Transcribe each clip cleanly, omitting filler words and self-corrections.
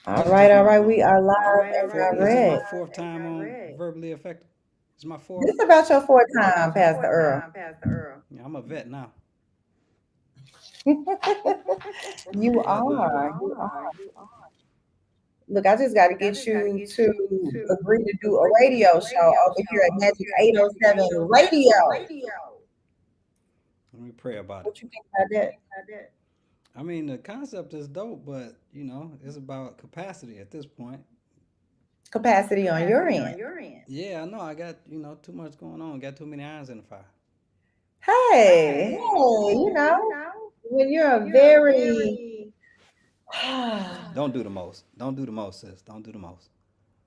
All right. We are live and Is this my direct. fourth time on verbally effective? Is my fourth? This about your fourth time, Pastor Earl. Yeah, I'm a vet now. You How y'all doing are. today? You are. Look, I just got to get you to agree to do a radio show over here at Magic 807 Radio. Let me pray about it. What you think about that? I mean, the concept is dope, but it's about capacity at this point. Capacity on your end. Yeah, I know. I got too much going on. Got too many irons in the fire. Hey, when you're a very, Don't do the most. Don't do the most, sis. Don't do the most.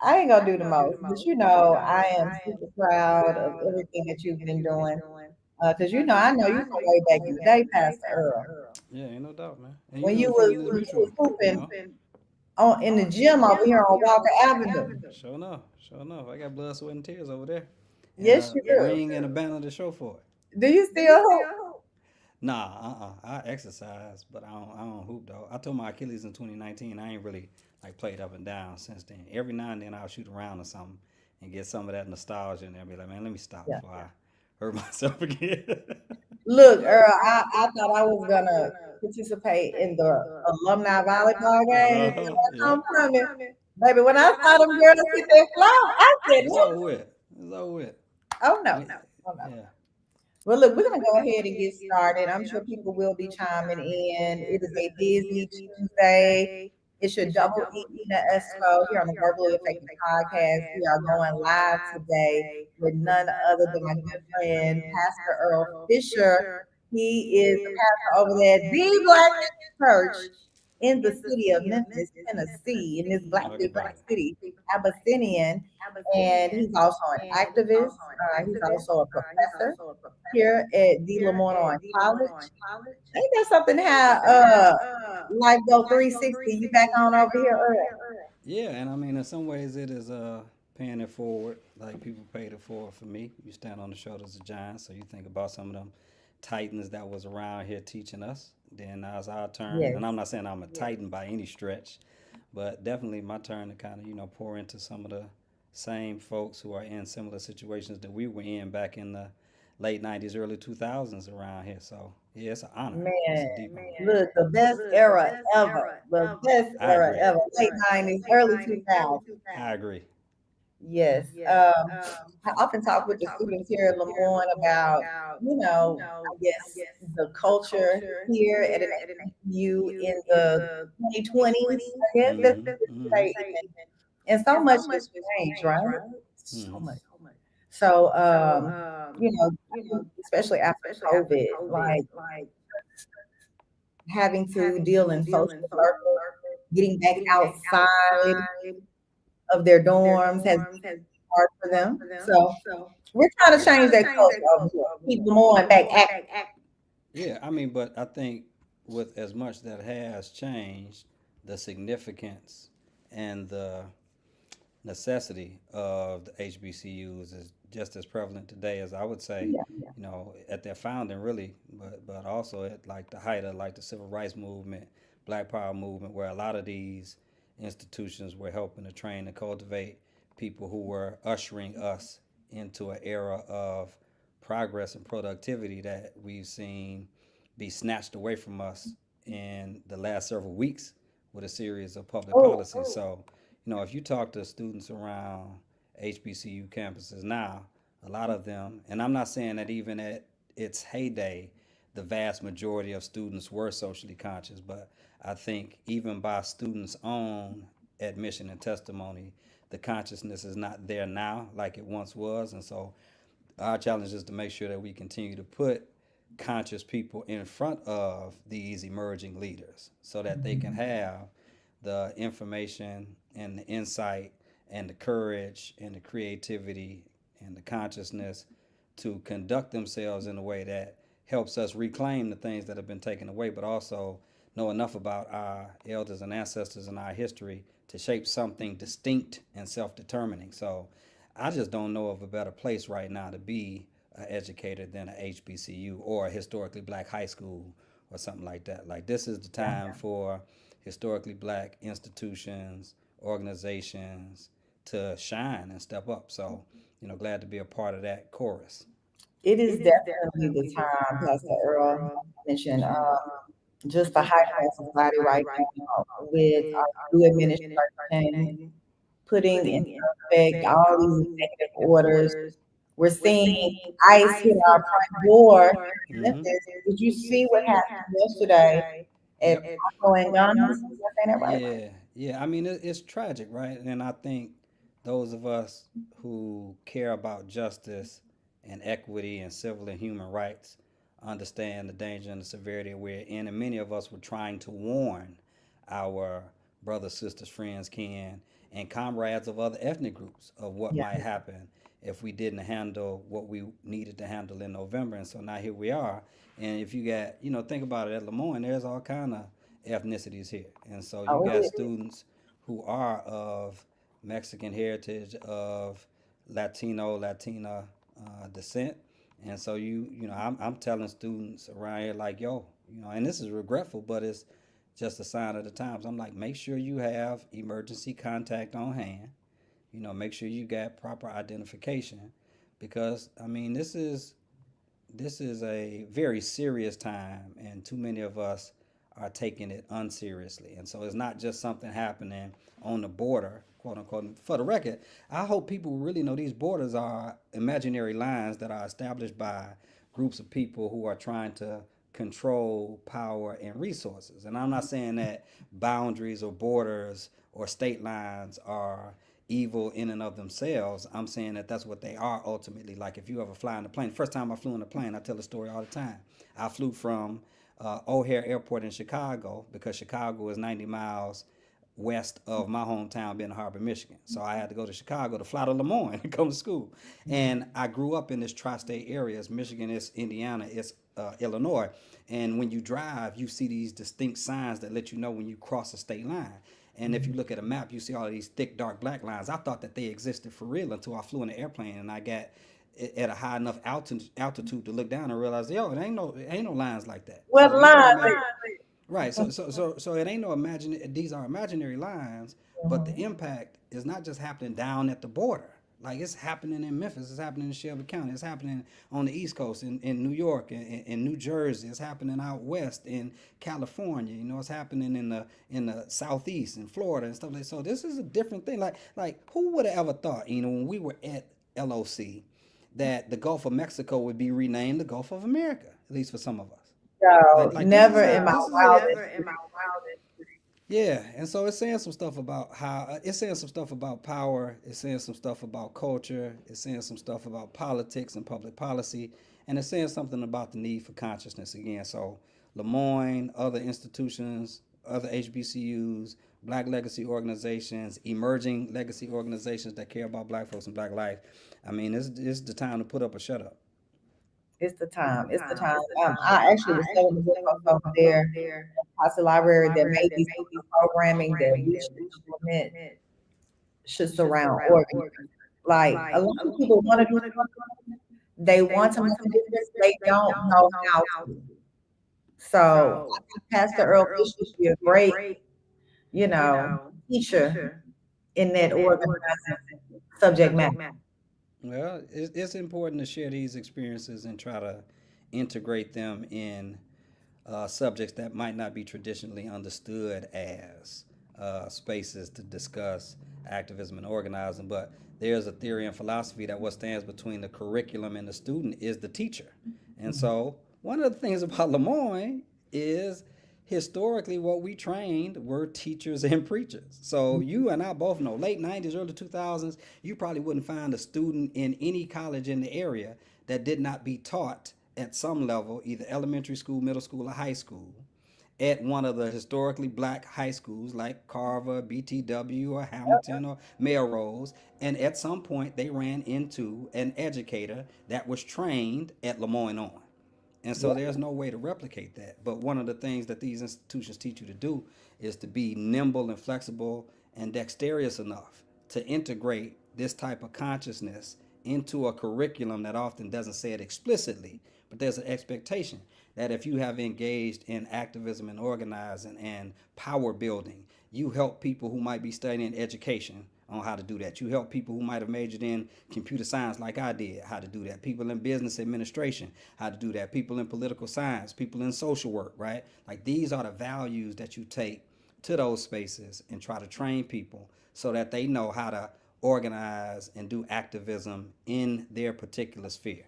I ain't gonna do the most, but I am super proud of everything that you've been doing. Because I know you from way back in the day, Pastor Earl, Yeah, ain't no doubt, man. And when the feeling is you was mutual. hooping on in the gym over here on Walker Avenue. Sure enough. Sure enough. I got blood, sweat, and tears over there, and Yes, a you do. ring and a banner to show for it. Do you still hoop? Nah, I exercise, but I don't hoop though. I tore my Achilles in 2019. I ain't really like played up and down since then. Every now and then I'll shoot around or something and get some of that nostalgia, and then be like, man, let me stop Yeah. before I hurt myself again. Look, Earl, I thought I was gonna participate in the alumni volleyball game. Uh-huh. Homecoming. Baby, when I saw them girls hit that floor, I said, It's "What? over with. It's over with. Oh no, We, oh no." yeah. Well, look, we're going to go ahead and get started. I'm sure people will be chiming in. It is a busy Tuesday. It's your double Ina Esco here on the Verbally Effective Podcast. We are going live today with none other than my good friend, Pastor Earl Fisher. He is the pastor over there at the Black Church in the city of Memphis, Tennessee, in this black Look different about it. city, Abyssinian. And he's also an activist. He's also a professor here at the Lamont College. Ain't that something how life go 360? You back on over here, Earl. Yeah, and I mean, in some ways, it is paying it forward. Like people paid it forward for me. You stand on the shoulders of giants, so you think about some of them titans that was around here teaching us. Then now it's our turn, Yes. and I'm not saying I'm a titan by any stretch, but definitely my turn to kind of pour into some of the same folks who are in similar situations that we were in back in the late '90s, early 2000s around here. So yeah, it's an honor. It's Man, a deep honor. look, the best era ever. The best I era agree. ever. Late 90s, early 2000s. I agree. Yes. I often talk with the students here at Lemoyne about, I guess the culture here at an HBCU in the 2020s, I guess that's Mm-hmm. what you Mm-hmm. say. And so much has changed, right? So Mm-hmm. much. So, I think especially after COVID, like having to deal in social circles, getting back outside of their dorms has been hard for them. So we're trying to change that culture over here. Keep them on back active. Yeah, I mean, but I think with as much that has changed, the significance and the necessity of the HBCUs is just as prevalent today as I would say, Yeah. at their founding really, but also at like the height of like the civil rights movement, Black Power movement, where a lot of these institutions were helping to train and cultivate people who were ushering us into an era of progress and productivity that we've seen be snatched away from us in the last several weeks with a series of public Oh, policies. So, if you talk to students around HBCU campuses now, a lot of them, and I'm not saying that even at its heyday, the vast majority of students were socially conscious, but I think even by students' own admission and testimony, the consciousness is not there now like it once was. And so our challenge is to make sure that we continue to put conscious people in front of these emerging leaders so that they can have the information and the insight and the courage and the creativity and the consciousness to conduct themselves in a way that helps us reclaim the things that have been taken away, but also know enough about our elders and ancestors and our history to shape something distinct and self-determining. So I just don't know of a better place right now to be an educator than a HBCU or a historically black high school or something like that. Like this is the yeah. time for historically black institutions, organizations to shine and step up. So, glad to be a part of that chorus. It is definitely the time, Pastor Earl mentioned, just the high class society right now with our new administration putting in effect all these executive orders. We're seeing ICE hit our front door here in Hmm. Memphis. Did you see what happened yesterday at Yep. Paco and Ghana's? Am I saying that right? Yeah, yeah. I mean, it's tragic, right? And I think those of us who care about justice and equity and civil and human rights understand the danger and the severity we're in. And many of us were trying to warn our brothers, sisters, friends, kin, and comrades of other ethnic groups of what Yeah. might happen if we didn't handle what we needed to handle in November. And so now here we are. And if you got, think about it at Lemoyne, there's all kind of ethnicities here. And so you Oh, got it is. students who are of Mexican heritage, of Latina descent. And so I'm telling students around here like, yo, and this is regretful, but it's just a sign of the times. I'm like, make sure you have emergency contact on hand. Make sure you got proper identification, because I mean, this is a very serious time, and too many of us are taking it unseriously. And so it's not just something happening on the border, quote unquote. For the record, I hope people really know these borders are imaginary lines that are established by groups of people who are trying to control power and resources. And I'm not saying that boundaries or borders or state lines are evil in and of themselves. I'm saying that that's what they are ultimately. Like if you ever fly in a plane, first time I flew in a plane, I tell the story all the time. I flew from O'Hare Airport in Chicago, because Chicago is 90 miles west of my hometown, Benton Harbor, Michigan. So I had to go to Chicago to fly to Lemoyne and come to school. And I grew up in this tri-state area. It's Michigan, it's Indiana, it's Illinois. And when you drive, you see these distinct signs that let you know when you cross a state line. And if you look at a map, you see all these thick, dark black lines. I thought that they existed for real until I flew in an airplane and I got at a high enough altitude to look down and realize, yo, it ain't no lines like that. What So these are line? right. So it ain't no imagine. These are imaginary lines, but the Mhm. impact is not just happening down at the border. Like it's happening in Memphis, it's happening in Shelby County, it's happening on the East Coast in New York, in New Jersey, it's happening out west in California. It's happening in the Southeast in Florida and stuff like that. So this is a different thing. Like who would have ever thought, when we were at LOC, that the Gulf of Mexico would be renamed the Gulf of America, at least for some of us. So Like this is never a in my this is a wildest yeah, and so it's saying some stuff about it's saying some stuff about power. It's saying some stuff about culture. It's saying some stuff about politics and public policy, and it's saying something about the need for consciousness again. So Lemoyne, other institutions, other HBCUs, Black legacy organizations, emerging legacy organizations that care about Black folks and Black life. I mean, it's the time to put up or shut up. it's the time. It's the time. I actually was telling the good folks over there at Casa Library that maybe some of the programming that we should implement should surround organ. Like a lot of people want to do something, they want to make a difference, they don't know how to. So I think Pastor Earl Fish would be a great, you know, teacher in that organizing subject matter. Well, it's important to share these experiences and try to integrate them in subjects that might not be traditionally understood as spaces to discuss activism and organizing. But there's a theory and philosophy that what stands between the curriculum and the student is the teacher. And so, one of the things about Lemoyne is historically what we trained were teachers and preachers. So you and I both know, late 90s, early 2000s, you probably wouldn't find a student in any college in the area that did not be taught at some level, either elementary school, middle school, or high school, at one of the historically black high schools like Carver, BTW, or Hamilton, or Melrose. And at some point, they ran into an educator that was trained at Lemoyne on. And so Yeah. there's no way to replicate that. But one of the things that these institutions teach you to do is to be nimble and flexible and dexterous enough to integrate this type of consciousness into a curriculum that often doesn't say it explicitly, But there's an expectation that if you have engaged in activism and organizing and power building, you help people who might be studying education on how to do that. You help people who might have majored in computer science like I did, how to do that. People in business administration, how to do that. People in political science, people in social work, right? Like these are the values that you take to those spaces and try to train people so that they know how to organize and do activism in their particular sphere.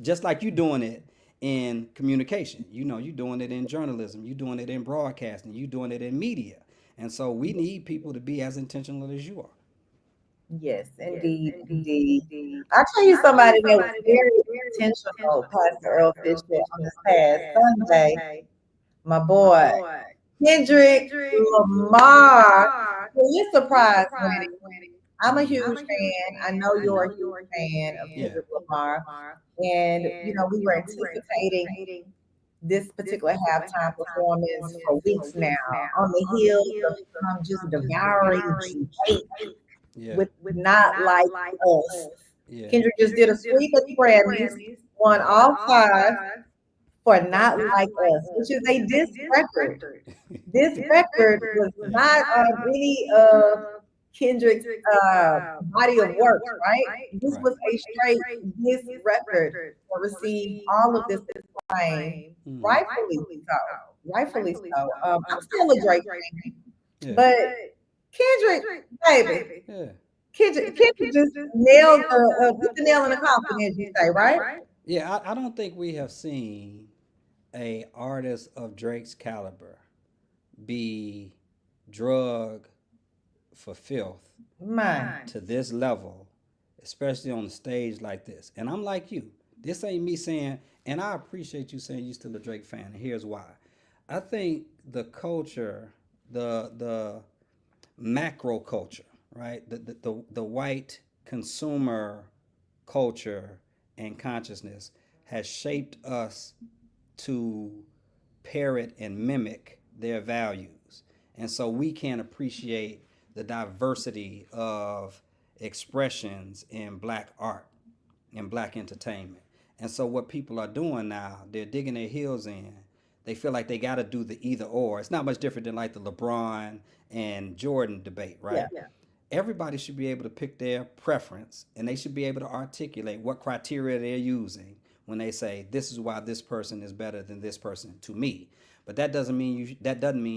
Just like you doing it in communication. You know, you're doing it in journalism, you're doing it in broadcasting, you're doing it in media. And so we need people to be as intentional as you are. Yes, indeed, indeed. I'll tell you somebody that was very intentional, Pastor Earl Fisher, on this past Sunday. My boy, Kendrick Lamar. Well, you're surprised winning. I'm a huge fan. I know you're a huge fan of Yeah. Kendrick Lamar. And, we were anticipating this particular halftime performance for weeks now on the heels of him just devouring Drake Yeah. with Not Like Us. Yeah. Kendrick just did a sweep at the Grammys, won all five for Not Like Us, which is a diss record. This record was not on any of Kendrick's body of work, right? This Right. was a straight diss record that received all of this acclaim, Mm. rightfully so. Rightfully so. I'm still a Drake fan, Yeah. but Kendrick, baby, Yeah. Kendrick just nailed put the nail in the coffin, as you say, right? Yeah. I don't think we have seen a artist of Drake's caliber be drug for filth Man, to this level, especially on a stage like this. And I'm like you. This ain't me saying, and I appreciate you saying you still a Drake fan. And here's why. I think the culture, the macro culture, right? The white consumer culture and consciousness has shaped us to parrot and mimic their values. And so we can't appreciate the diversity of expressions in black art and black entertainment. And so what people are doing now, they're digging their heels in. They feel like they got to do the either or. It's not much different than like the LeBron and Jordan debate, yeah. right? Everybody should be able to pick their preference and they should be able to articulate what criteria they're using when they say this is why this person is better than this person to me. But that doesn't mean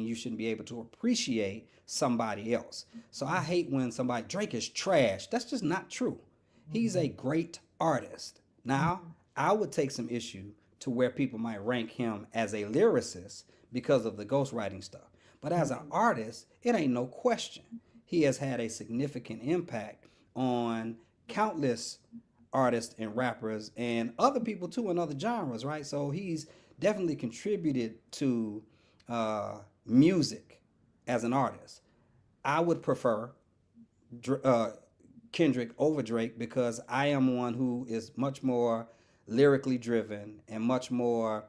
you shouldn't be able to appreciate somebody else. So I hate when somebody Drake is trash. That's just not true. He's a great artist. Now, I would take some issue to where people might rank him as a lyricist because of the ghostwriting stuff. But as an artist, it ain't no question. He has had a significant impact on countless artists and rappers and other people too in other genres, right? So he's definitely contributed to music as an artist. I would prefer uh, Kendrick over Drake because I am one who is much more lyrically driven and much more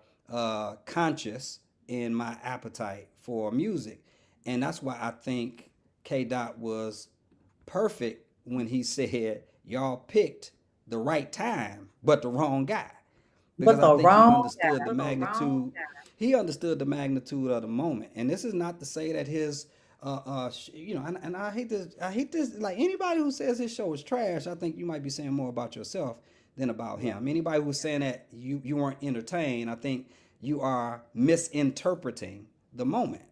conscious in my appetite for music. And that's why I think K. Dot was perfect when he said, y'all picked the right time, but the wrong guy. Because But I the think he wrong understood the magnitude. He understood the magnitude of the moment. And this is not to say that his and I hate this. I hate this. Like anybody who says his show is trash, I think you might be saying more about yourself than about him. Anybody who's saying that you weren't entertained, I think you are misinterpreting the moment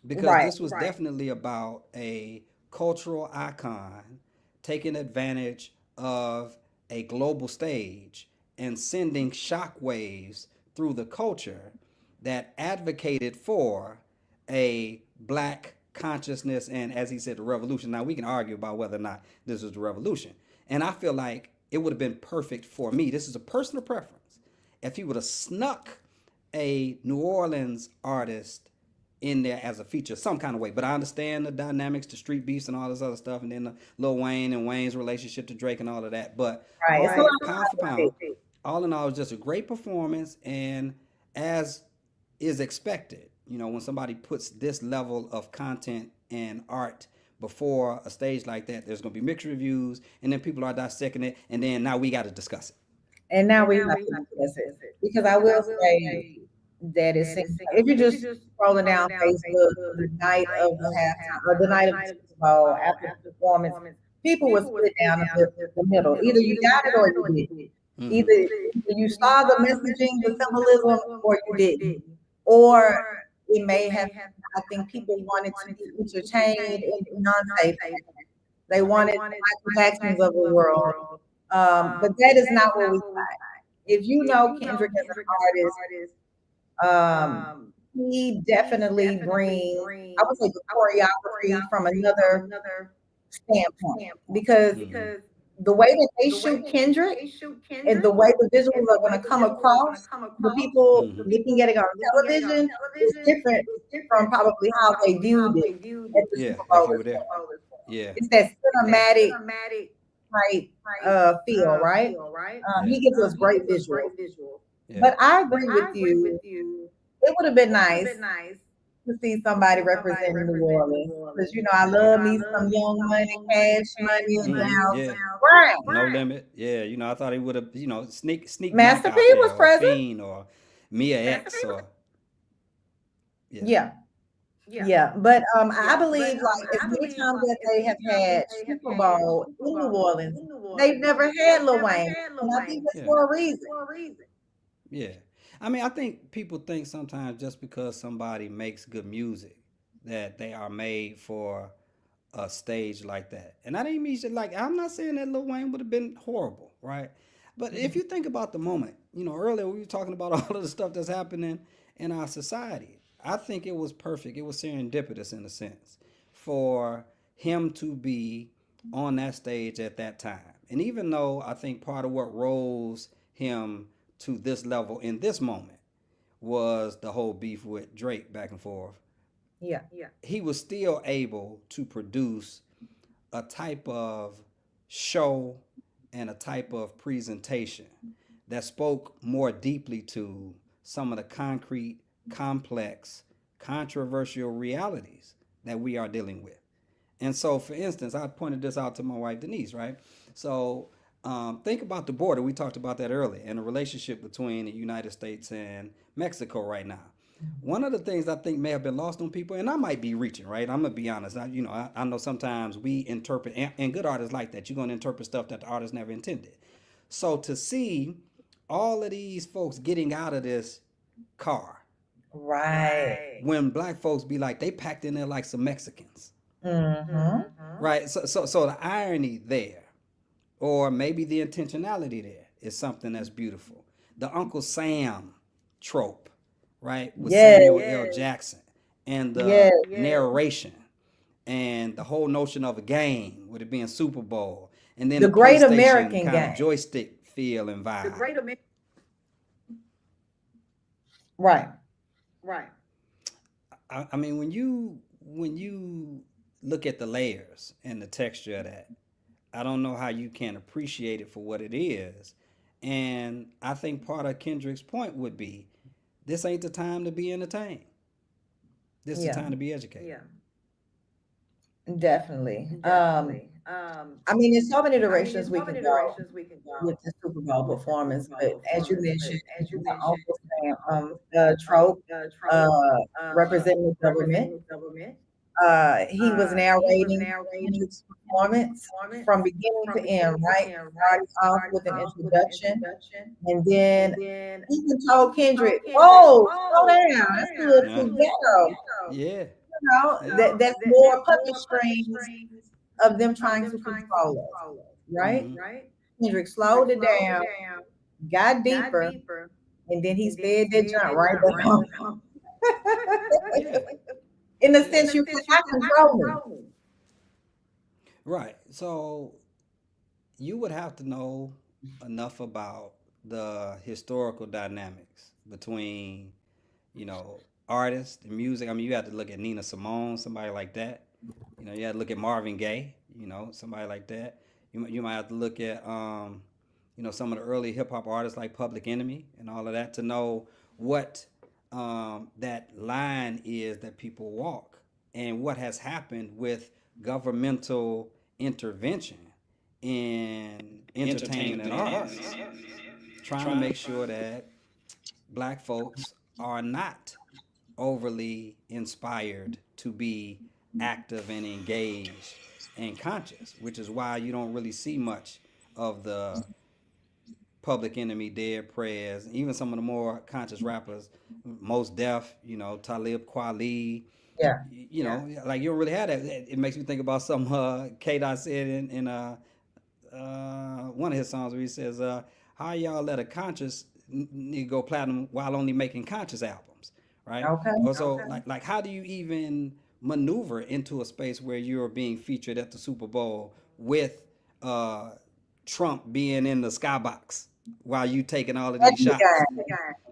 because right. this was definitely about a cultural icon taking advantage of a global stage and sending shockwaves through the culture that advocated for a black consciousness and, as he said, the revolution. Now, we can argue about whether or not this was the revolution. And I feel like it would have been perfect for me. This is a personal preference. If he would have snuck a New Orleans artist in there as a feature, some kind of way. But I understand the dynamics, the street beefs, and all this other stuff, and then the Lil Wayne and Wayne's relationship to Drake and all of that. But Right. It's a lot pound for of pound, all in all, it was just a great performance, and as is expected, when somebody puts this level of content and art before a stage like that, there's going to be mixed reviews, and then people are dissecting it, and then now we got to discuss it. And now we have to discuss it because I will say that it seems like if you're just scrolling down Facebook the night of the halftime or the night of the Super Bowl after the performance, people would split down the middle. Either you got it or you didn't. Mm-hmm. Either you saw the messaging, the symbolism, or you didn't. Or it may have, I think people wanted to be entertained in Beyonce fashion. They wanted the Michael Jacksons of the world. But that is not what we got. If you know Kendrick as an artist, um, he definitely brings, I would say, the choreography from another standpoint because Mm-hmm. the way that they shoot Kendrick and the way the visuals are going to come across the people Mm-hmm. looking at it on television is different from probably how they viewed it at the Yeah, Super if Bowl you as were there. well. Yeah. It's that cinematic type feel, right? Yeah. He gives us great visuals. Yeah. But I agree with you. It would have been nice to see somebody representing New Orleans because I love me some Young Money, Cash Money, and Mm-hmm. Miles Yeah. Brown. No limit. Yeah. I thought he would have, sneak Mac Master P out there was or present. Fiend or Mia X or yeah. Yeah, yeah. But I believe like as many times that they have had Super Bowl in New Orleans, they've never had Lil Wayne, and I think that's Yeah. for a reason. Yeah. I mean, I think people think sometimes just because somebody makes good music that they are made for a stage like that. And I didn't mean like I'm not saying that Lil Wayne would have been horrible, right? But if you think about the moment, earlier we were talking about all of the stuff that's happening in our society. I think it was perfect. It was serendipitous in a sense for him to be on that stage at that time. And even though I think part of what rose him to this level in this moment was the whole beef with Drake back and forth, Yeah, he was still able to produce a type of show and a type of presentation that spoke more deeply to some of the concrete, complex, controversial realities that we are dealing with. And so, for instance, I pointed this out to my wife Denise, right? So, think about the border. We talked about that earlier, and the relationship between the United States and Mexico right now. One of the things I think may have been lost on people, and I might be reaching, right? I'm gonna be honest. I know sometimes we interpret, and good artists like that. You're gonna interpret stuff that the artist never intended. So to see all of these folks getting out of this car right. when black folks be like they packed in there like some Mexicans, Mm-hmm. right? So the irony there, or maybe the intentionality there, is something that's beautiful. The Uncle Sam trope, right, with Yes, Samuel L. Jackson, and yes. the narration, and the whole notion of a game, with it being Super Bowl, and then The the Great PlayStation American kind of Game. joystick feel and vibe. Right. I mean, when you look at the layers and the texture of that, I don't know how you can appreciate it for what it is. And I think part of Kendrick's point would be, this ain't the time to be entertained. This is the Yeah, time to be educated. definitely. I mean, there's so many directions we can go with the Super Bowl performance, but as you mentioned, the Uncle Sam trope, uh, representing the government. He was narrating Kendrick's performance from beginning to end, right? Starting off with an introduction, and then even told Kendrick, "Whoa, slow down, that's a little Yeah. too ghetto." Yeah. Yeah. That's more puppet strings of them trying to control us, right? Mm-hmm. Kendrick slowed it down, got deeper, and then he sped that jump right back on. Yeah. In a Yeah. sense, you cannot control me. Right. So you would have to know enough about the historical dynamics between, you know, artists and music. I mean, you have to look at Nina Simone, somebody like that. You had to look at Marvin Gaye, somebody like that. You might have to look at, some of the early hip hop artists like Public Enemy and all of that to know what that line is that people walk and what has happened with governmental intervention in entertainment and arts trying to make sure that black folks are not overly inspired to be active and engaged and conscious, which is why you don't really see much of the Public Enemy, Dead Prayers, even some of the more conscious rappers, Most Def, Talib Kweli, Yeah. like you don't really have that. It makes me think about some K Dot said in one of his songs where he says, "How y'all let a conscious nigga go platinum while only making conscious albums, right?" Okay. Also, like how do you even maneuver into a space where you're being featured at the Super Bowl with uh, Trump being in the skybox while you taking all of That's these the shots? game.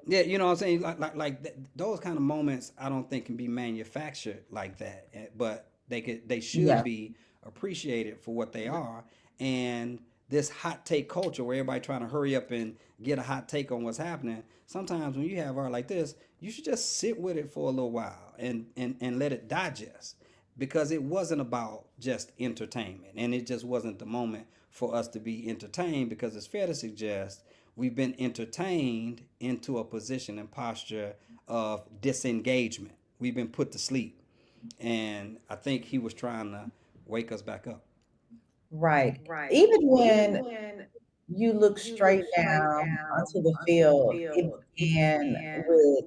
Yeah, you know what I'm saying? Those kind of moments, I don't think can be manufactured like that, but they should Yeah. be appreciated for what they are. And this hot take culture where everybody trying to hurry up and get a hot take on what's happening. Sometimes when you have art like this, you should just sit with it for a little while and let it digest, because it wasn't about just entertainment, and it just wasn't the moment for us to be entertained, because it's fair to suggest we've been entertained into a position and posture of disengagement. We've been put to sleep. And I think he was trying to wake us back up. Right. Even when you look straight down onto the field, it began with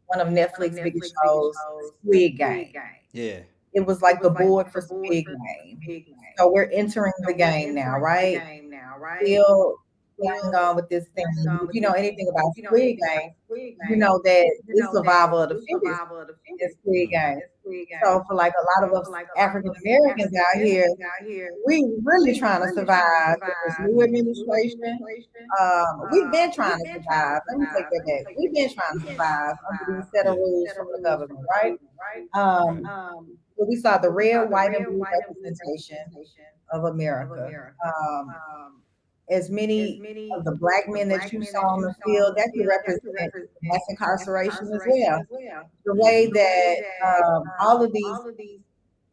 one of Netflix's biggest shows, Squid Game. Yeah. It was like the board for Squid Game. So we're entering the game now, right? Still going on with this thing. If you know anything about Squid Game, you know that it's survival of the fittest in Squid Mm-hmm. Game. So for like a lot of us African Americans out here, we really trying to survive in this new administration. We've been trying to survive. Let me take that back. We've been trying to survive under these set of Yeah. rules from the government, right? Right. But we saw the red, white, and blue representation of America. Um, as many of the black men that you saw on the field, that could represent mass incarceration as well. The way Mm-hmm. that all of these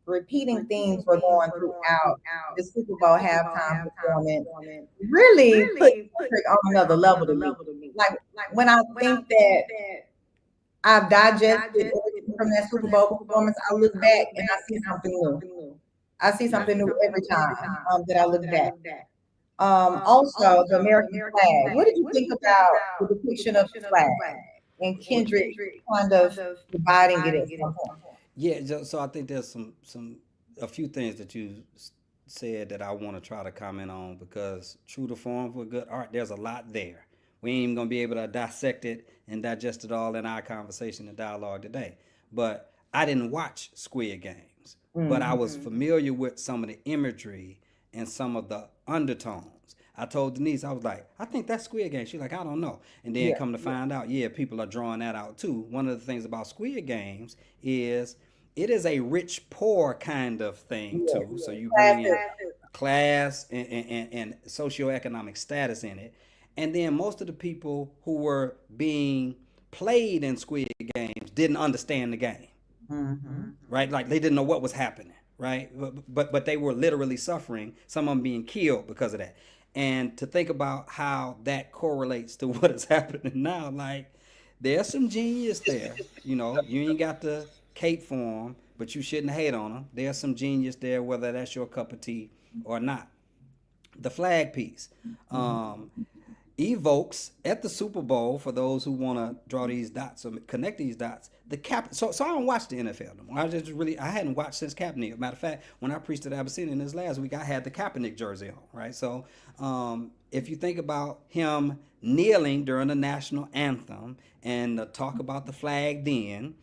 repeating themes were going throughout the Super Bowl halftime performance really put Kendrick on another level to me. Like when I think that I've digested everything from that Super Bowl performance, I look back and I see something new. I see something Yeah. new every time that I look back. Also, the American flag. What did you think about the depiction of the flag and Kendrick kind of dividing it at some point? Yeah, so I think there's a few things that you said that I want to try to comment on, because true to form for good art, there's a lot there. We ain't even gonna be able to dissect it and digest it all in our conversation and dialogue today. But I didn't watch Squid Games, but I Mm, was familiar with some of the imagery and some of the undertones. I told Denise, I was like, I think that's Squid Game. She's like, I don't know. And then yeah, come to find out, yeah, people are drawing that out too. One of the things about Squid Games is it is a rich poor kind of thing yeah. too. So you bring in Classic. class and socioeconomic status in it. And then most of the people who were being played in Squid Games didn't understand the game, Hmm. right? Like they didn't know what was happening, right? But they were literally suffering. Some of them being killed because of that. And to think about how that correlates to what is happening now, like there's some genius there. You ain't got the cape for them, but you shouldn't hate on them. There's some genius there, whether that's your cup of tea or not. The flag piece. Um, evokes at the Super Bowl, for those who want to draw these dots or connect these dots. The cap. So I don't watch the NFL no more. I hadn't watched since Kaepernick. Matter of fact, when I preached at Abyssinian this last week, I had the Kaepernick jersey on. Right. So if you think about him kneeling during the national anthem and talk about the flag, then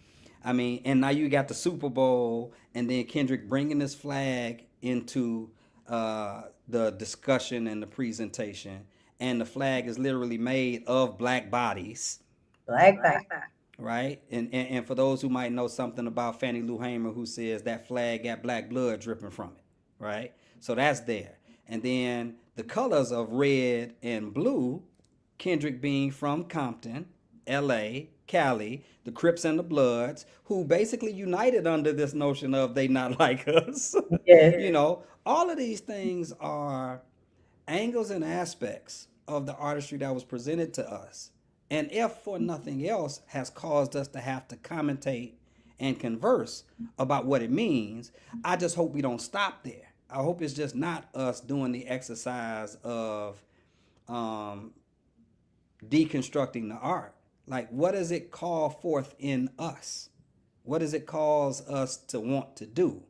I mean, and now you got the Super Bowl, and then Kendrick bringing this flag into the discussion and the presentation, and the flag is literally made of black bodies, Black thing. right? And for those who might know something about Fannie Lou Hamer, who says that flag got black blood dripping from it, right? So that's there. And then the colors of red and blue, Kendrick being from Compton, LA, Cali, the Crips and the Bloods, who basically united under this notion of they not like us. Yes. All of these things are angles and aspects of the artistry that was presented to us. And if for nothing else has caused us to have to commentate and converse about what it means, I just hope we don't stop there. I hope it's just not us doing the exercise of um, deconstructing the art. Like, what does it call forth in us? What does it cause us to want to do?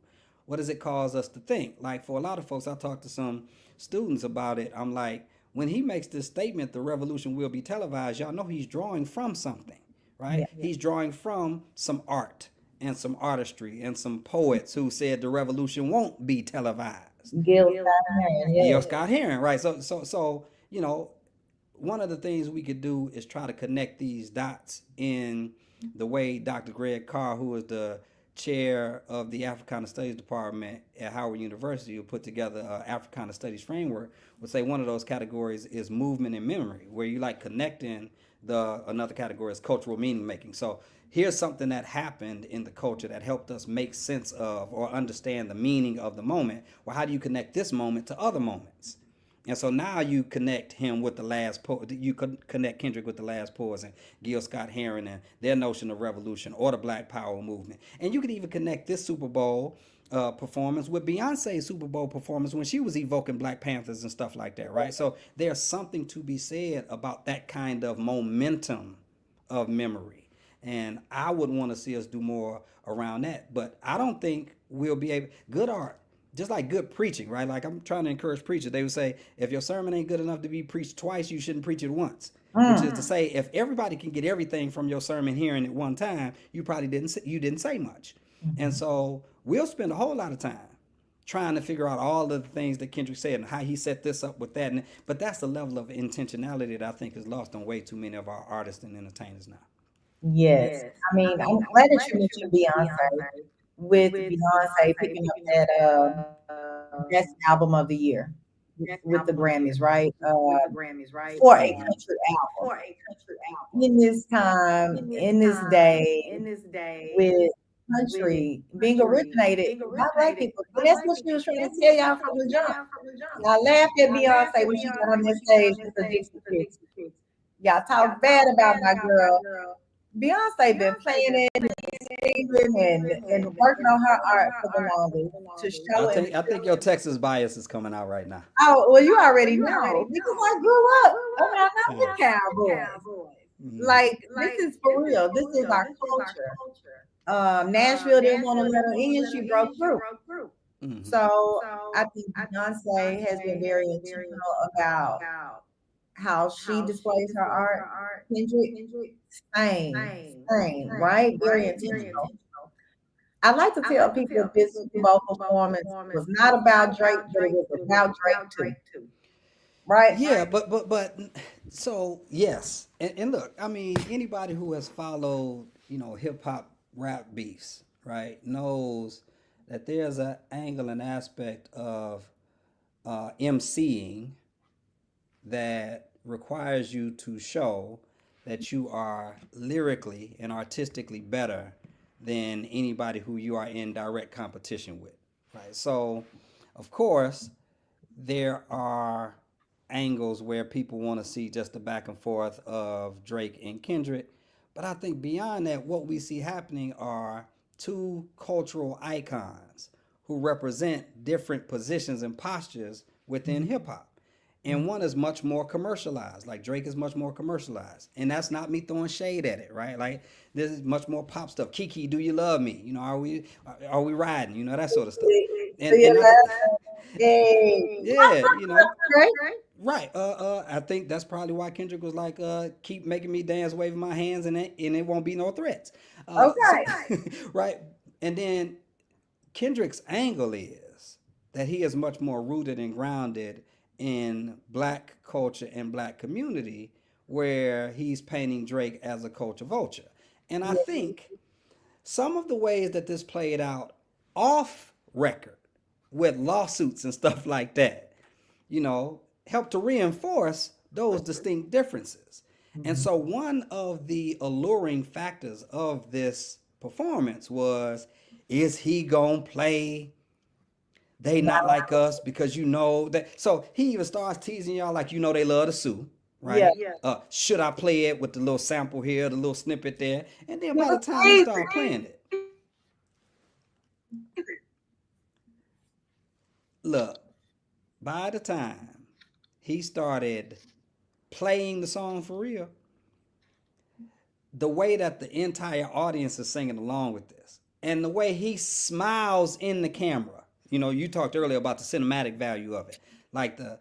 What does it cause us to think? Like, for a lot of folks, I talked to some students about it. I'm like, when he makes this statement, the revolution will be televised, y'all know he's drawing from something, right? Yeah. He's drawing from some art and some artistry and some poets who said the revolution won't be televised. Gil Scott-Heron, Gil yes. Scott Heron, right? So, one of the things we could do is try to connect these dots in the way Dr. Greg Carr, who is the chair of the Africana Studies Department at Howard University, who put together an Africana Studies framework, would say one of those categories is movement and memory, where you like connecting another category is cultural meaning making. So here's something that happened in the culture that helped us make sense of or understand the meaning of the moment. Well, how do you connect this moment to other moments? And so now you connect him with the last poet. You connect Kendrick with the last poets and Gil Scott Heron and their notion of revolution or the Black Power movement. And you could even connect this Super Bowl performance with Beyonce's Super Bowl performance when she was evoking Black Panthers and stuff like that, right? So there's something to be said about that kind of momentum of memory. And I would want to see us do more around that. But I don't think we'll be able. Good art, just like good preaching, right? Like I'm trying to encourage preachers. They would say, if your sermon ain't good enough to be preached twice, you shouldn't preach it once. Which is to say, if everybody can get everything from your sermon hearing at one time, you probably didn't say much. And so we'll spend a whole lot of time trying to figure out all of the things that Kendrick said and how he set this up with that. But that's the level of intentionality that I think is lost on way too many of our artists and entertainers now. Yes. I mean, I'm glad that you mentioned Beyonce, with Beyonce picking up that best album of the year with the Grammys, right? For a country album. In this time, in this day, with country being originated by Black people. And that's what she was trying to tell y'all from the jump. Y'all laughed at Beyonce when she got on that stage with the Dixie Chicks. Y'all talk bad about my girl. Beyonce been playing it and singing and working on her art for the longest to I show and think I think your Texas bias is coming out right now. oh well, you already know because I grew up around with cowboys. Like this is for real. This is our culture. Nashville didn't want to let her in. She broke through. Mm-hmm. So I think Beyonce has been very intentional about how she displays her art. Kendrick, same, right? Very intentional. I like to tell people this Super Bowl performance was not about Drake, but it was about Drake too, right? Yeah, but so yes, and look, I mean, anybody who has followed hip hop rap beefs, right, knows that there's an angle and aspect of MCing that requires you to show that you are lyrically and artistically better than anybody who you are in direct competition with, right? So, of course, there are angles where people want to see just the back and forth of Drake and Kendrick. But I think beyond that, what we see happening are two cultural icons who represent different positions and postures within hip hop. And one is much more commercialized. Like Drake is much more commercialized. And that's not me throwing shade at it, right? Like this is much more pop stuff. Kiki, do you love me? Are we riding? That sort of stuff. And yeah, right. I think that's probably why Kendrick was like, keep making me dance, waving my hands, and it won't be no threats. Okay. Right. And then Kendrick's angle is that he is much more rooted and grounded in Black culture and Black community, where he's painting Drake as a culture vulture. And I think some of the ways that this played out off record with lawsuits and stuff like that, help to reinforce those distinct differences. And so one of the alluring factors of this performance was, is he gonna play they not like us because you know that. So he even starts teasing y'all like you know they love to sue, Yeah, right? Should I play it with the little sample here, the little snippet there, and then it by was the time he crazy. started playing it, look, by the time he started playing the song for real, the way that the entire audience is singing along with this, and the way he smiles in the camera. You know, you talked earlier about the cinematic value of it, like the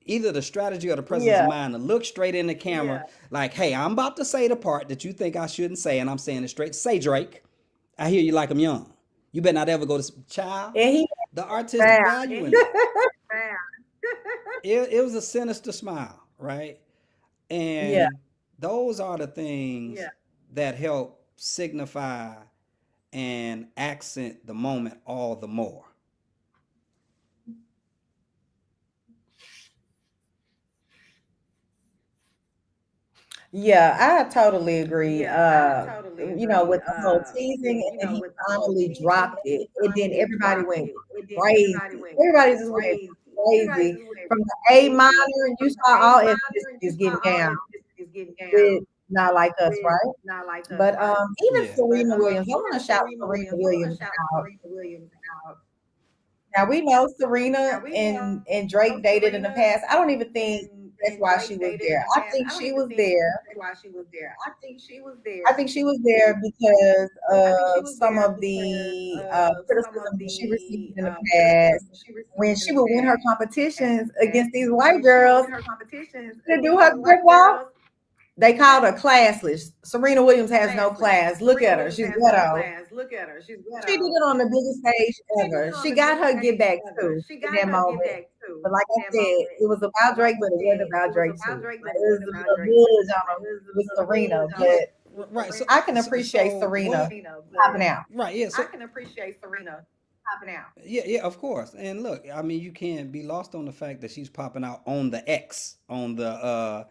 either the strategy or the presence of Yeah, mind to look straight in the camera, like, "Hey, I'm about to say the part that you think I shouldn't say, and I'm saying it straight. Say Drake, I hear you like I'm young. You better not ever go to child." and he The artistic found. value in that. It was a sinister smile, right? Yeah, And those are the things that help signify and accent the moment all the more. yeah, I totally agree. With the whole teasing, and then he finally dropped it, and then everybody went crazy. Everybody just went crazy from the A minor, and you saw all ethnicities getting down with "Not Like Us," right? But even Yeah. Serena Williams, I want to shout Serena Williams out. Now we know Serena and Drake dated in the past. I don't even think that's why she was there. I think she was there because of some of the criticism that she received in the past when she would win her competitions against these white girls to do her grip walk. They called her classless. Serena Williams has no class. Look at her. She's ghetto. She did it on the biggest stage ever. She got her get back too in that moment. But like I said, it was about Drake, but it wasn't about Drake too. Like, it was a little nudge on him with Serena, Yeah. but Right. So, I can so, appreciate so Serena what? popping out. Right. Yeah. So, yeah, yeah, of course. And look, I mean, you can't be lost on the fact that she's popping out on the X, on the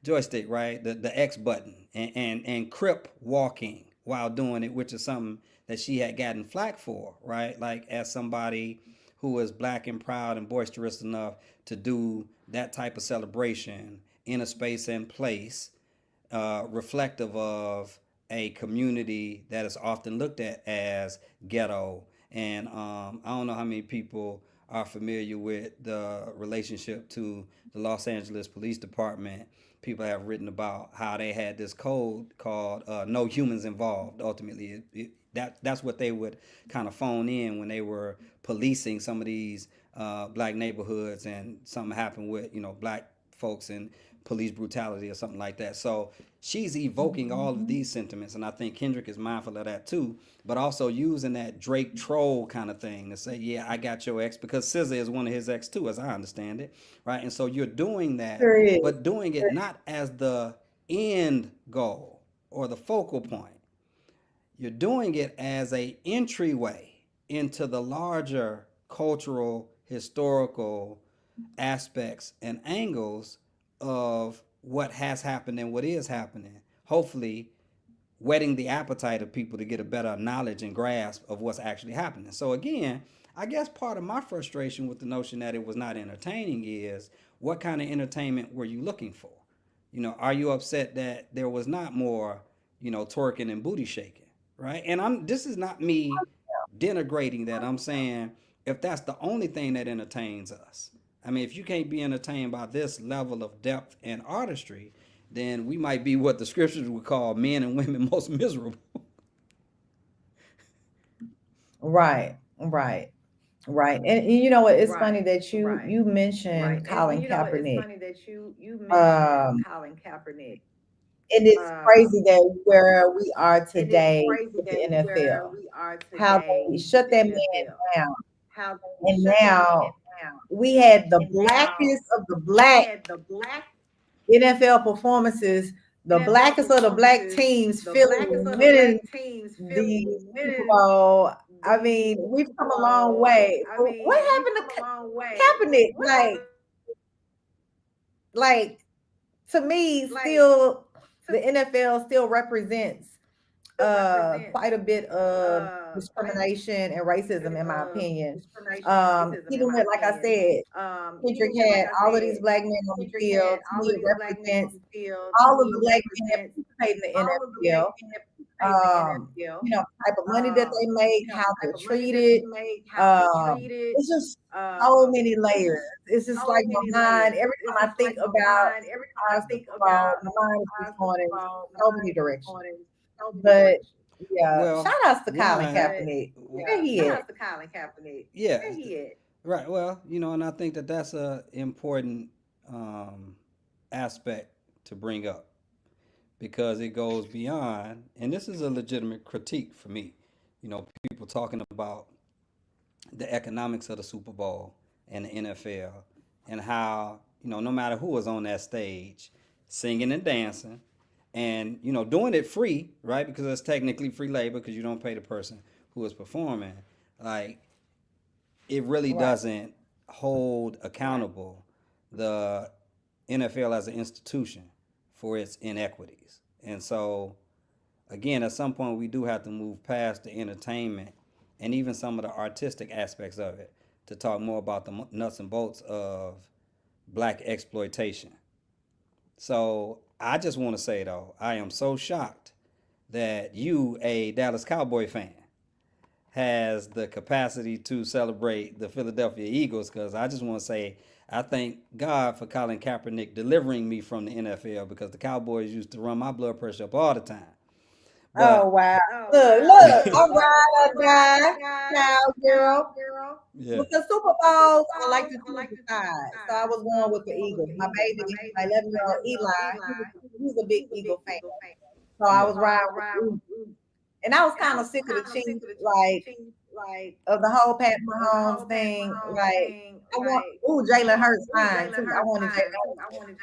joystick, right? The X button, and crip walking while doing it, which is something that she had gotten flack for, right? Like as somebody who is black and proud and boisterous enough to do that type of celebration in a space and place reflective of a community that is often looked at as ghetto. And I don't know how many people are familiar with the relationship to the Los Angeles Police Department. People have written about how they had this code called "No Humans Involved." Ultimately, that's what they would kind of phone in when they were policing some of these black neighborhoods, and something happened with black folks and police brutality or something like that. So she's evoking all of these sentiments, and I think Kendrick is mindful of that too. But also using that Drake troll kind of thing to say, "Yeah, I got your ex," because SZA is one of his ex too, as I understand it, right? And so you're doing that, Sure is. but doing it not as the end goal or the focal point. You're doing it as a entryway into the larger cultural, historical aspects and angles of what has happened and what is happening. Hopefully, whetting the appetite of people to get a better knowledge and grasp of what's actually happening. So again, I guess part of my frustration with the notion that it was not entertaining is what kind of entertainment were you looking for? Are you upset that there was not more, twerking and booty shaking, right? And this is not me denigrating that. I'm saying if that's the only thing that entertains us. I mean, if you can't be entertained by this level of depth and artistry, then we might be what the scriptures would call men and women most miserable. Right, right, right. And you know what? It's funny that you mentioned Colin Kaepernick. Um, and it's crazy that where we are today with the NFL, how they shut that man down, and now we had the blackest of the black NFL performances, the blackest of the black teams, Philly winning the Super Bowl. I mean, we've come a long way. But what happened to Kaepernick? Like to me, still the NFL still represents quite a bit of discrimination and racism, in my opinion. Even with, like I said, Kendrick had all of these black men on the field. To me, it represents all of the black men that participate in the NFL. Type of money that they make, how they're treated. It's just so many layers. It's just like my mind. Every time I think about Super Bowl, my mind is just going in so many directions. But yeah, shout Well, outs to Colin one, Kaepernick. Where he at? yeah, right. Well, and I think that that's a important um, aspect to bring up because it goes beyond, and this is a legitimate critique for me. People talking about the economics of the Super Bowl and the NFL and how, no matter who was on that stage singing and dancing and, doing it free, right? Because it's technically free labor because you don't pay the person who is performing. Like, it really Right. doesn't hold accountable the NFL as an institution for its inequities. And so, again, at some point, we do have to move past the entertainment and even some of the artistic aspects of it to talk more about the nuts and bolts of black exploitation. So, I just want to say, though, I am so shocked that you, a Dallas Cowboy fan, has the capacity to celebrate the Philadelphia Eagles because I just want to say I thank God for Colin Kaepernick delivering me from the NFL because the Cowboys used to run my blood pressure up all the time. Oh But wow. Look, I'm ride or die, cowgirl. yeah, With the Super Bowls, I like to choose the side. So I was going with the Eagles. My baby, my 11-year-old Eli, he was a big Eagle fan. So I yeah, was riding with the Eagles. And I was kind of sick of the Chiefs, like of the whole Pat Mahomes thing. Like I want, Jalen Hurts fine too. I wanted Jalen Hurts.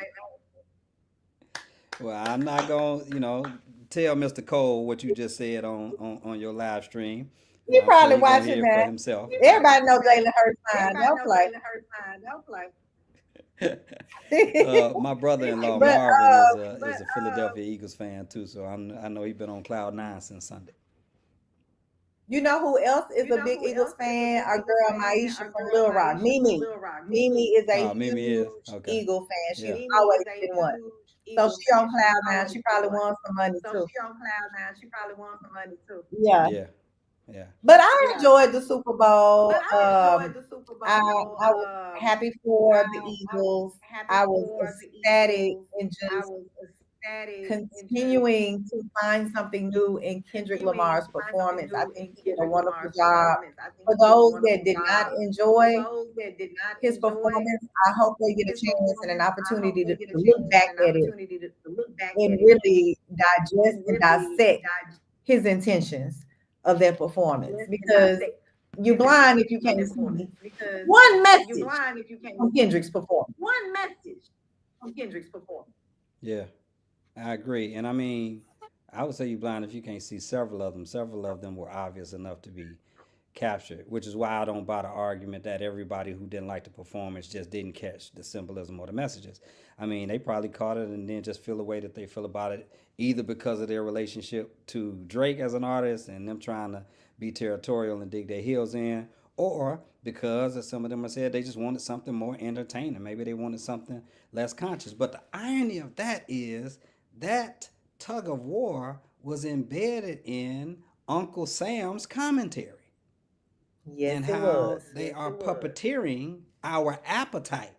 well, I'm not going to, tell Mr. Cole what you just said on your live stream. He I'm sure probably he's going to watching hear it for that. himself. Everybody know Jalen Hurts fine. Don't play. My brother-in-law But Marvin is a Philadelphia Eagles fan too, so I know he's been on cloud nine since Sunday. you know who else is a big Eagles fan? Our girl Maisha from Little Rock. Mimi. Mimi is a Oh, Mimi huge is okay. Eagle fan. She's Yeah, always been one. So she on cloud nine. She probably won some money too. Yeah. yeah, yeah. But I enjoyed the Super Bowl. I was happy for the Eagles. I was ecstatic and just continuing to find something new in Kendrick Lamar's performance. I think he did a wonderful job. For those that did not enjoy his performance, I hope they get a chance and an opportunity to look back at it and really digest and dissect his intentions of their performance because you're blind if you can't see one message from Kendrick's performance. Yeah, I agree. And I mean, I would say you blind if you can't see several of them. Several of them were obvious enough to be captured, which is why I don't buy the argument that everybody who didn't like the performance just didn't catch the symbolism or the messages. I mean, they probably caught it and then just feel the way that they feel about it, either because of their relationship to Drake as an artist and them trying to be territorial and dig their heels in, or because, as some of them have said, they just wanted something more entertaining. Maybe they wanted something less conscious. But the irony of that is that tug of war was embedded in Uncle Sam's commentary Yes, and it how was. they are puppeteering our appetite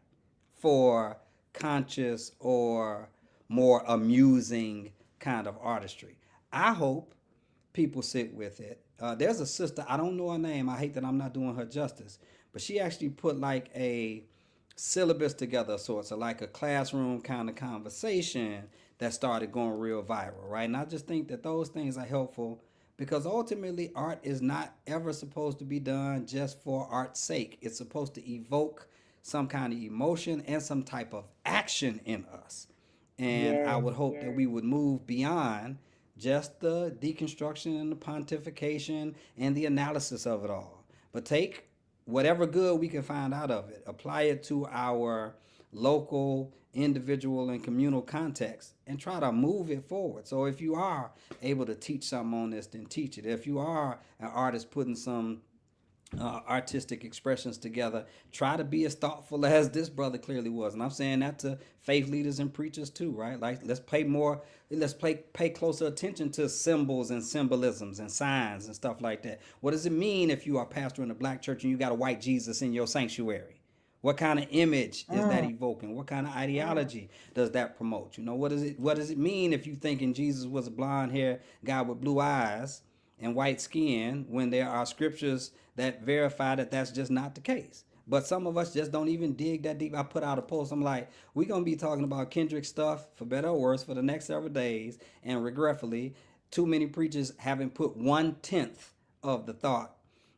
for conscious or more amusing kind of artistry. I hope people sit with it. There's a sister, I don't know her name. I hate that I'm not doing her justice, but she actually put like a syllabus together of sorts, so like a classroom kind of conversation that started going real viral, right? And I just think that those things are helpful because ultimately art is not ever supposed to be done just for art's sake. It's supposed to evoke some kind of emotion and some type of action in us. And I Yes. would hope that we would move beyond just the deconstruction and the pontification and the analysis of it all. But take whatever good we can find out of it, apply it to our local individual and communal context and try to move it forward. So if you are able to teach something on this, then teach it. If you are an artist putting some artistic expressions together, try to be as thoughtful as this brother clearly was. And I'm saying that to faith leaders and preachers too, right? Like let's pay closer attention to symbols and symbolisms and signs and stuff like that. What does it mean if you are pastor in a black church and you got a white Jesus in your sanctuary? What kind of image is that evoking? What kind of ideology does that promote? What does it mean if you thinking Jesus was a blonde hair guy with blue eyes and white skin when there are scriptures that verify that that's just not the case? But some of us just don't even dig that deep. I put out a post. I'm like, we're going to be talking about Kendrick stuff, for better or worse, for the next several days. And regretfully, too many preachers haven't put 1/10 of the thought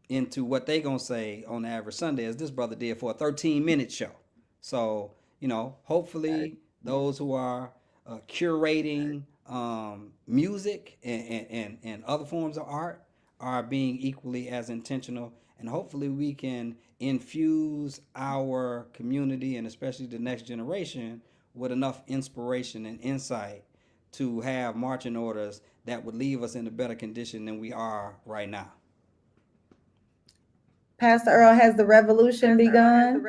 into what they going to say on the average Sunday as this brother did for a 13-minute show. So, hopefully those who are curating music and other forms of art are being equally as intentional, and hopefully we can infuse our community and especially the next generation with enough inspiration and insight to have marching orders that would leave us in a better condition than we are right now. Pastor Earle, has the revolution begun?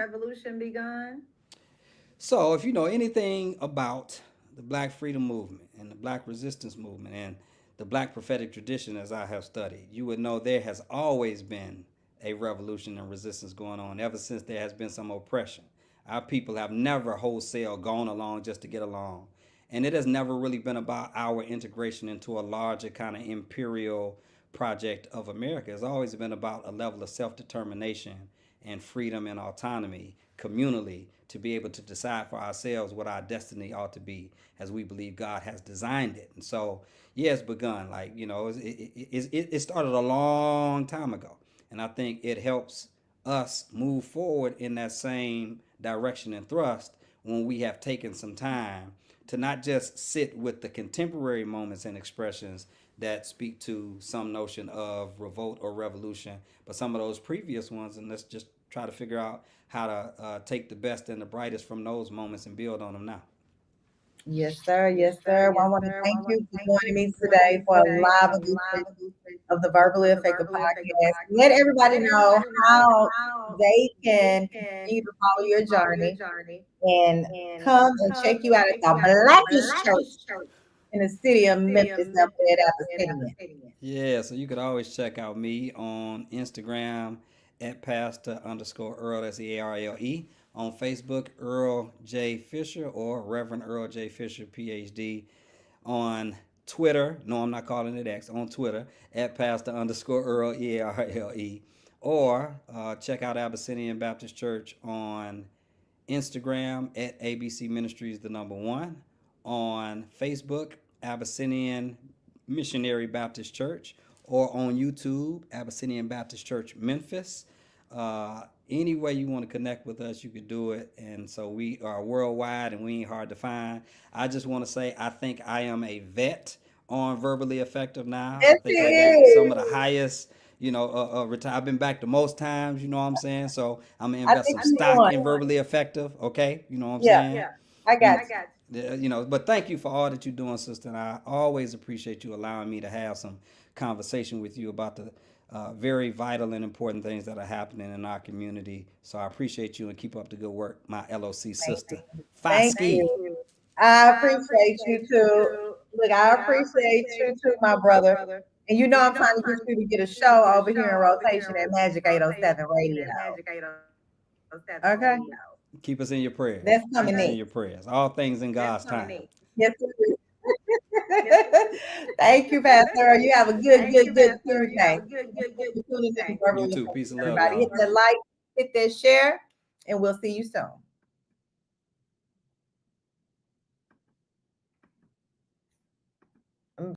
So if you know anything about the Black freedom movement and the Black resistance movement and the Black prophetic tradition, as I have studied, you would know there has always been a revolution and resistance going on ever since there has been some oppression. Our people have never wholesale gone along just to get along. And it has never really been about our integration into a larger kind of imperial project of America. It's always been about a level of self-determination and freedom and autonomy communally to be able to decide for ourselves what our destiny ought to be as we believe God has designed it. And so, yeah, it's begun. Like, it started a long time ago. And I think it helps us move forward in that same direction and thrust when we have taken some time to not just sit with the contemporary moments and expressions that speak to some notion of revolt or revolution, but some of those previous ones, and let's just try to figure out how to take the best and the brightest from those moments and build on them now. Yes, sir. Yes, sir. Well, I want to thank you for joining me today for a live edition of the Verbally Effective Podcast. Let everybody know how they can continue to follow your journey and come and check you out at the Blackest Church in the city of Memphis up there at Abyssinia. Yeah, so you could always check out me on Instagram at pastor_Earle, that's EARLE. On Facebook, Earle J. Fisher or Reverend Earle J. Fisher, PhD. On Twitter, no, I'm not calling it X, on Twitter, at pastor_Earle, EARLE. Or check out Abyssinian Baptist Church on Instagram at ABC Ministries, the number 1. On Facebook, Abyssinian Missionary Baptist Church. Or on YouTube, Abyssinian Baptist Church, Memphis. Any way you want to connect with us, you could do it. And so we are worldwide and we ain't hard to find. I just want to say I think I am a vet on Verbally Effective now. Yes, I think I got some of the highest, I've been back the most times, you know what I'm saying? So I'm going to invest some stock in Verbally Effective, okay? You know what I'm saying? Yeah, I got you. But thank you for all that you're doing, sister. And I always appreciate you allowing me to have some conversation with you about the very vital and important things that are happening in our community. So I appreciate you and keep up the good work, my LOC sister. Thank you. I appreciate you too. Look, I appreciate you too, my brother. And I'm trying to get you to get a show over here in rotation at Magic 807 Radio. Okay? Keep us in your prayers. That's coming in your prayers. All things in God's time. Yes, thank you, Pastor. You have a good Tuesday. You too. Peace and love, everybody. Hit that like, hit that share, and we'll see you soon.